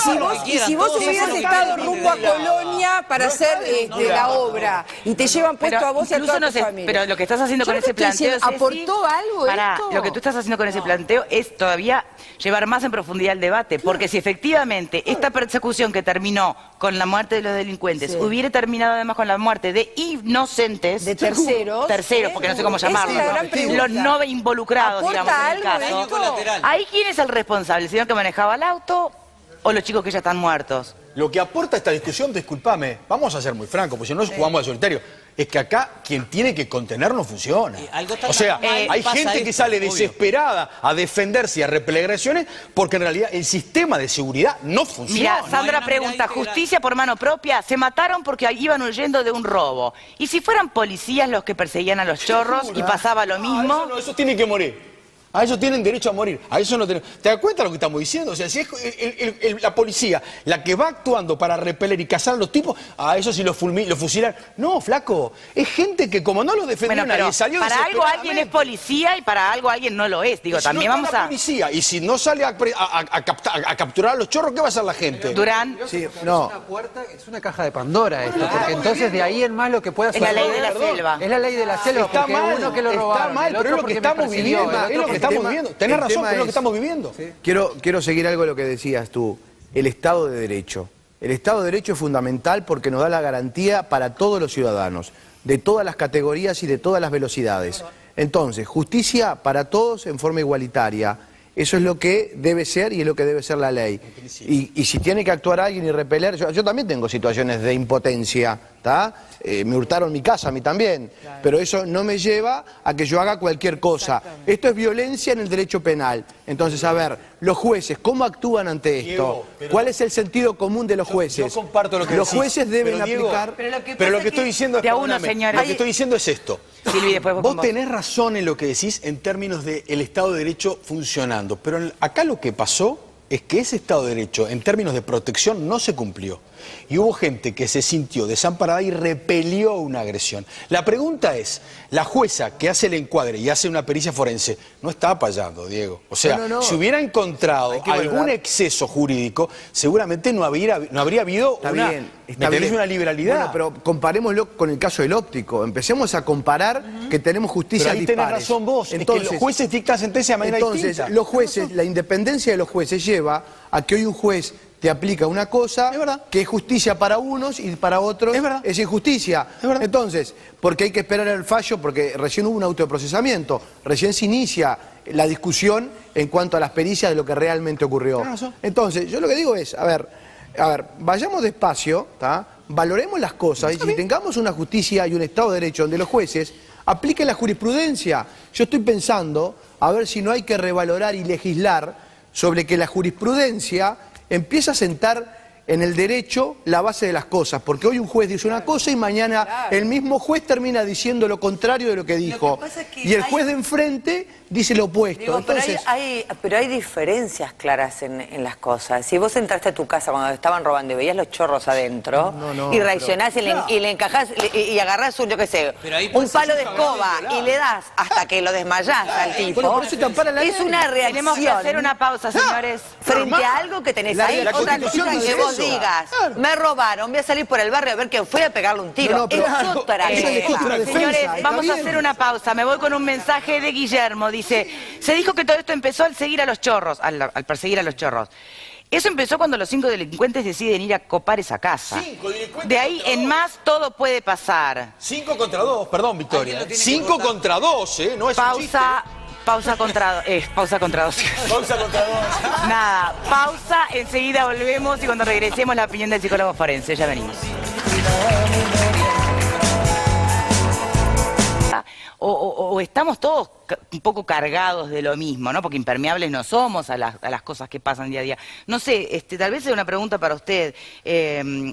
Y si vos hubieras estado rumbo a Colonia para hacer la obra y te llevan puesto a vos y a toda tu familia. Pero lo que estás haciendo con ese planteo es ¿aportó algo esto? Lo que tú estás haciendo con ese planteo es todavía llevar más en profundidad el debate, porque si efectivamente esta persecución que terminó con la muerte de los delincuentes hubiera terminado además con la muerte de inocentes, de terceros, porque no sé cómo llamarlo, los no involucrados, digamos, en el caso, ¿ahí quién es el responsable? ¿El señor que manejaba el auto o los chicos que ya están muertos? Lo que aporta esta discusión, discúlpame, vamos a ser muy francos, porque si no jugamos al solitario, es que acá quien tiene que contener no funciona. O sea, hay gente que sale desesperada a defenderse y a repeler agresiones porque en realidad el sistema de seguridad no funciona. Mira, Sandra pregunta, justicia por mano propia, se mataron porque iban huyendo de un robo. ¿Y si fueran policías los que perseguían a los chorros y pasaba lo mismo? Eso tiene que morir. A eso tienen derecho a morir, a eso no tenemos... ¿Te das cuenta de lo que estamos diciendo? O sea, si es la policía la que va actuando para repeler y cazar a los tipos, a eso sí lo fusilan. No, flaco, es gente que como no lo defendió nadie, salió para algo alguien es policía y para algo alguien no lo es. Digo, si también no vamos la policía, y si no sale a capturar a los chorros, ¿qué va a hacer la gente? Durán. Sí, no. Es una caja de Pandora esto, porque entonces de ahí en más lo que pueda hacer... Es la ley de la selva. Es la ley de la selva, está porque mal, uno que lo robaron, está mal, pero es lo que estamos viviendo, estamos viviendo. Tenés razón, pero es lo que estamos viviendo. Sí. Quiero seguir algo de lo que decías tú. El Estado de Derecho. El Estado de Derecho es fundamental porque nos da la garantía para todos los ciudadanos, de todas las categorías y de todas las velocidades. Entonces, justicia para todos en forma igualitaria. Eso es lo que debe ser y es lo que debe ser la ley. Y si tiene que actuar alguien y repeler... Yo también tengo situaciones de impotencia, ¿está? Me hurtaron mi casa, a mí también. Claro. Pero eso no me lleva a que yo haga cualquier cosa. Esto es violencia en el derecho penal. Entonces, a ver, los jueces, ¿cómo actúan ante esto? ¿Cuál es el sentido común de los jueces? Yo comparto lo que los decís, jueces deben aplicar... Pero lo que estoy diciendo es... Lo que estoy diciendo es esto. Silvi, después vos tenés razón en lo que decís en términos del Estado de Derecho funcionando, pero acá lo que pasó es que ese Estado de Derecho, en términos de protección, no se cumplió. y hubo gente que se sintió desamparada y repelió una agresión. La pregunta es, la jueza que hace el encuadre y hace una pericia forense, no está apayando, Diego. O sea, si hubiera encontrado algún exceso jurídico, seguramente no habría habido una liberalidad. Bueno, pero comparémoslo con el caso del óptico. Empecemos a comparar que tenemos justicia dispares. Tenés razón vos, entonces, es que los jueces dictan sentencia de manera distinta. Los jueces, la independencia de los jueces lleva a que hoy un juez te aplica una cosa que es justicia para unos y para otros es injusticia. Entonces, porque hay que esperar el fallo, porque recién hubo un autoprocesamiento, recién se inicia la discusión en cuanto a las pericias de lo que realmente ocurrió. Entonces, yo lo que digo es, a ver, vayamos despacio, valoremos las cosas y si tengamos una justicia y un Estado de Derecho donde los jueces apliquen la jurisprudencia. Yo estoy pensando a ver si no hay que revalorar y legislar sobre que la jurisprudencia empieza a sentar en el derecho la base de las cosas, porque hoy un juez dice una cosa y mañana el mismo juez termina diciendo lo contrario de lo que dijo. Y el juez de enfrente dice lo opuesto. Digo, entonces, pero hay diferencias claras en las cosas. Si vos entraste a tu casa cuando estaban robando y veías los chorros adentro y reaccionás y le encajás y agarrás un, yo qué sé, un palo de escoba y le das hasta que lo desmayás al tipo, por eso te ampara la es ley. una reacción. Tenemos que hacer una pausa, señores. Frente a algo que tenés ahí, otra cosa que vos digas, me robaron, voy a salir por el barrio a ver quién fue a pegarle un tiro. Es otra cosa. Señores, vamos a hacer una pausa. Me voy con un mensaje de Guillermo. Dice, se dijo que todo esto empezó al seguir a los chorros, al perseguir a los chorros. Eso empezó cuando los 5 delincuentes deciden ir a copar esa casa. 5 delincuentes. De ahí en más todo puede pasar. 5 contra 2, perdón, Victoria. 5 contra 2, no es un chiste. Pausa contra 2. Pausa contra 2. Pausa contra 2. Nada, pausa, enseguida volvemos y cuando regresemos la opinión del psicólogo forense. Ya venimos. O estamos todos un poco cargados de lo mismo, ¿no? Porque impermeables no somos a las cosas que pasan día a día. No sé, tal vez sea una pregunta para usted,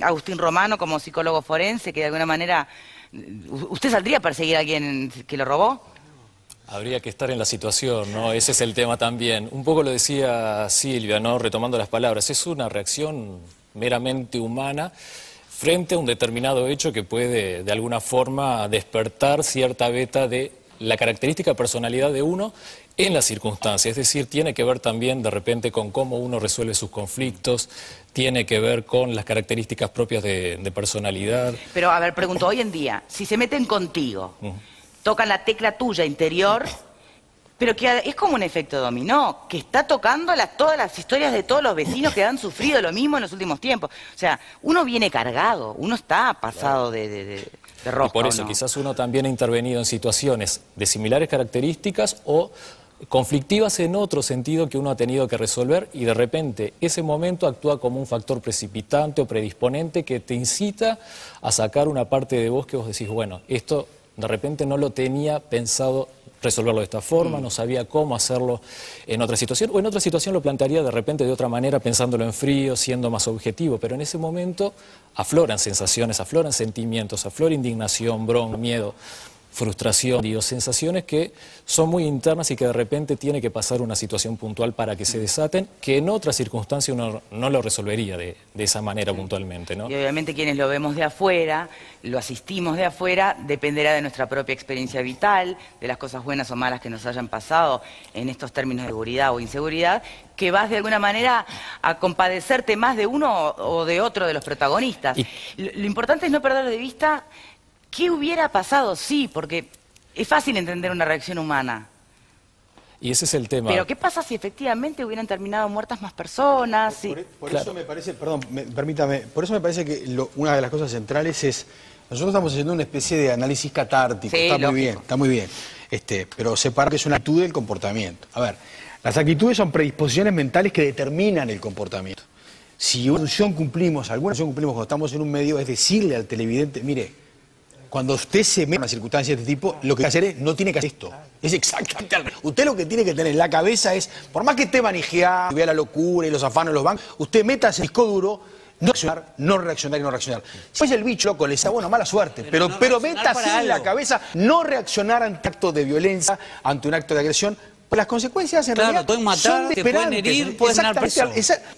Agustín Romano, como psicólogo forense, que de alguna manera, ¿usted saldría a perseguir a alguien que lo robó? Habría que estar en la situación, ¿no? Ese es el tema también. Un poco lo decía Silvia, ¿no? Retomando las palabras, es una reacción meramente humana frente a un determinado hecho que puede de alguna forma despertar cierta beta de la característica personalidad de uno en las circunstancias. Es decir, tiene que ver también de repente con cómo uno resuelve sus conflictos, tiene que ver con las características propias de personalidad. Pero, a ver, pregunto, hoy en día, si se meten contigo, tocan la tecla tuya interior, pero que es como un efecto dominó, que está tocando todas las historias de todos los vecinos que han sufrido lo mismo en los últimos tiempos. O sea, uno viene cargado, uno está pasado de rosca. Y por eso quizás uno también ha intervenido en situaciones de similares características o conflictivas en otro sentido que uno ha tenido que resolver y de repente ese momento actúa como un factor precipitante o predisponente que te incita a sacar una parte de vos que vos decís, bueno, esto de repente no lo tenía pensado resolverlo de esta forma, no sabía cómo hacerlo en otra situación, o en otra situación lo plantearía de repente de otra manera, pensándolo en frío, siendo más objetivo, pero en ese momento afloran sensaciones, afloran sentimientos, aflora indignación, bronca, miedo, frustración, digo, sensaciones que son muy internas y que de repente tiene que pasar una situación puntual para que se desaten, que en otra circunstancia uno no lo resolvería de esa manera puntualmente, ¿no? Y obviamente quienes lo vemos de afuera, lo asistimos de afuera, dependerá de nuestra propia experiencia vital, de las cosas buenas o malas que nos hayan pasado en estos términos de seguridad o inseguridad, que vas de alguna manera a compadecerte más de uno o de otro de los protagonistas. Lo importante es no perder de vista qué hubiera pasado, sí, porque es fácil entender una reacción humana. Y ese es el tema. Pero ¿qué pasa si efectivamente hubieran terminado muertas más personas? Por eso me parece, perdón, permítame, por eso me parece que una de las cosas centrales es, nosotros estamos haciendo una especie de análisis catártico, sí, está muy bien, pero separar que es una actitud del comportamiento. A ver, las actitudes son predisposiciones mentales que determinan el comportamiento. Si alguna función cumplimos cuando estamos en un medio, es decirle al televidente, mire, cuando usted se mete en una circunstancia de este tipo, lo que hay que hacer es, no tiene que hacer esto. Es exactamente al revés. Usted lo que tiene que tener en la cabeza es, por más que esté manejado, vea la locura y los afanes de los bancos, usted meta ese disco duro, no reaccionar y no reaccionar. Si es el bicho loco, le dice, bueno, mala suerte, pero meta así en la cabeza, no reaccionar ante un acto de violencia, ante un acto de agresión, Las consecuencias en Claro, realidad pueden matar, son te pueden desesperantes. herir, pueden tener preso.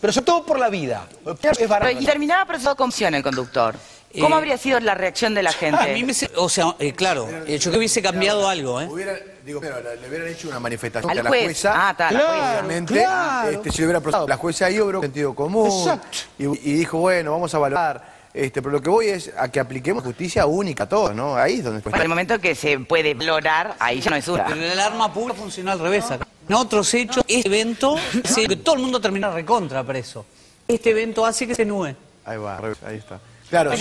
Pero sobre todo por la vida. Y terminaba preso con opción el conductor. ¿Cómo habría sido la reacción de la gente? A mí o sea, claro, yo creo que hubiese cambiado algo, ¿eh? Le hubieran hecho una manifestación al a la juez. jueza. Ah, está, la jueza. Obviamente, se le hubiera procesado. La jueza ahí obró sentido común y dijo, bueno, vamos a valorar. Pero lo que voy es a que apliquemos justicia única a todos, ¿no? Ahí es donde... Para el momento que se puede valorar, ahí ya no es una. Pero el arma pública funcionó al revés acá. En otros hechos, este evento, que todo el mundo termina recontra preso. Este evento hace que se nube. Ahí va, ahí está. Claro,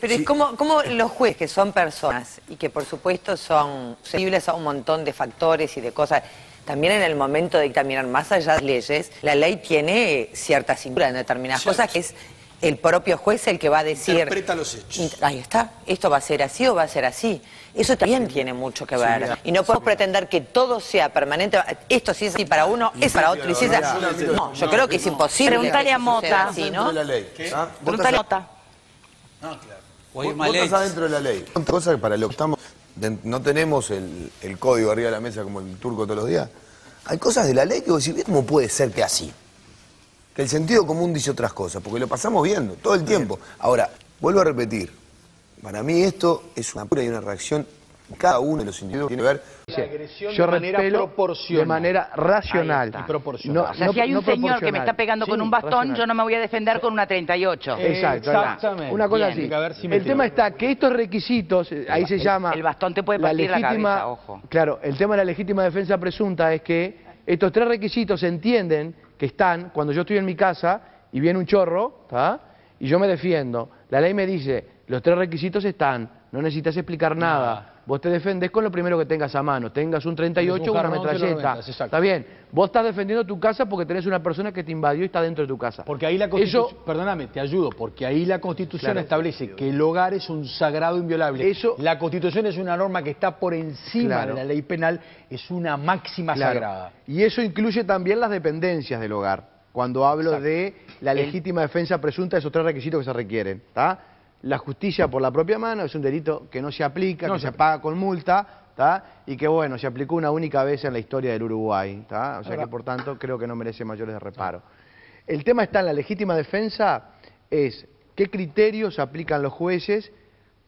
Pero es como los jueces, que son personas y que por supuesto son sensibles a un montón de factores y de cosas. También en el momento de dictaminar más allá de las leyes, la ley tiene cierta cintura en determinadas cosas, que es el propio juez el que va a decir... Interpreta los hechos. Ahí está, esto va a ser así o va a ser así. Eso también tiene mucho que ver. Y no podemos pretender que todo sea permanente. Esto sí es así para uno, es para otro. Y si es así. No, yo creo que es imposible. Preguntale a Mota. Preguntale a Mota. No, claro. Vos estás dentro de la ley. Otra cosa que para lo que estamos... No tenemos el código arriba de la mesa como el turco todos los días. Hay cosas de la ley que vos decís, ¿cómo puede ser que así? Que el sentido común dice otras cosas, porque lo pasamos viendo todo el tiempo. Ahora, vuelvo a repetir, para mí esto es una pura y una reacción, cada uno de los individuos tiene que ver... Yo repelo de manera racional y proporcional. O sea, si hay un señor que me está pegando con un bastón, yo no me voy a defender con una 38. Exacto. Exactamente. Una cosa así. El tema está que estos requisitos, ahí se llama... El bastón te puede partir la cabeza, ojo. Claro, el tema de la legítima defensa presunta es que estos tres requisitos se entienden que están cuando yo estoy en mi casa y viene un chorro, ¿tá? Y yo me defiendo. La ley me dice, los tres requisitos están, no necesitas explicar nada. Vos te defendés con lo primero que tengas a mano, tengas un 38 o una metralleta. Está bien, vos estás defendiendo tu casa porque tenés una persona que te invadió y está dentro de tu casa. Porque ahí la Constitución, perdóname, te ayudo, porque ahí la Constitución establece que el hogar es un sagrado inviolable. La Constitución es una norma que está por encima de la ley penal, es una máxima sagrada. Y eso incluye también las dependencias del hogar, cuando hablo de la legítima defensa presunta, esos tres requisitos que se requieren, ¿está? La justicia por la propia mano es un delito que no se aplica, que se paga con multa, ¿tá? Y que bueno, se aplicó una única vez en la historia del Uruguay, ¿tá? O sea que por tanto creo que no merece mayores de reparo. El tema está en la legítima defensa, es qué criterios aplican los jueces,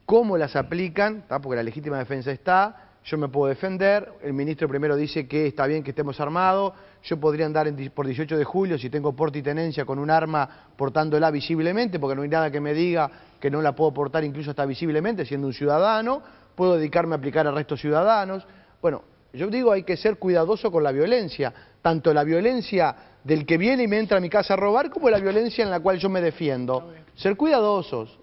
cómo las aplican, ¿tá? Porque la legítima defensa está, yo me puedo defender, el ministro primero dice que está bien que estemos armados, yo podría andar por 18 de julio si tengo porte y tenencia con un arma portándola visiblemente, porque no hay nada que me diga que no la puedo portar incluso hasta visiblemente siendo un ciudadano, puedo dedicarme a aplicar arrestos ciudadanos. Bueno, yo digo hay que ser cuidadoso con la violencia, tanto la violencia del que viene y me entra a mi casa a robar como la violencia en la cual yo me defiendo. Ser cuidadosos,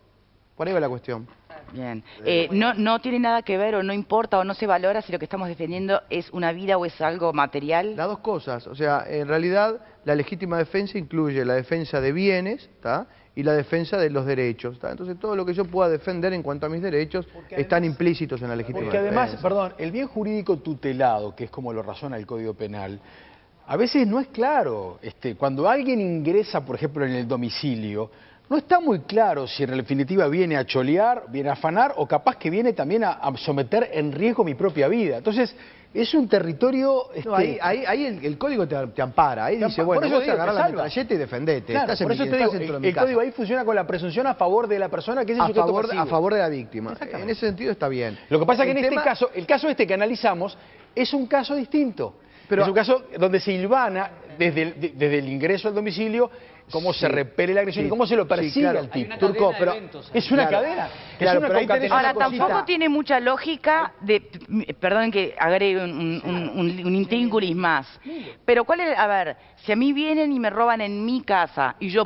por ahí va la cuestión. Bien. No tiene nada que ver o no importa o no se valora si lo que estamos defendiendo es una vida o es algo material. Las dos cosas. O sea, en realidad la legítima defensa incluye la defensa de bienes, ¿tá? Y la defensa de los derechos, ¿tá? Entonces todo lo que yo pueda defender en cuanto a mis derechos están implícitos en la legítima defensa. Porque además, perdón, el bien jurídico tutelado, que es como lo razona el Código Penal, a veces no es claro. Cuando alguien ingresa, por ejemplo, en el domicilio, no está muy claro si en definitiva viene a cholear, viene a afanar o capaz que viene también a someter en riesgo mi propia vida. Entonces, es un territorio... No, ahí el código te ampara, ahí dice, bueno, vos agarrás la metralleta y defendete. Claro, por eso te digo, el código ahí funciona con la presunción a favor de la persona que es el sujeto pasivo. A favor de la víctima. En ese sentido está bien. Lo que pasa es que en este caso, el caso que analizamos es un caso distinto. Pero es un caso donde se hilvana desde el ingreso al domicilio cómo se repele la agresión y cómo se lo persigue al tipo. Turco, pero es una cadena. Ahora, tampoco tiene mucha lógica perdón que agregue un intríngulis más. Pero cuál es, a ver, si a mí vienen y me roban en mi casa y yo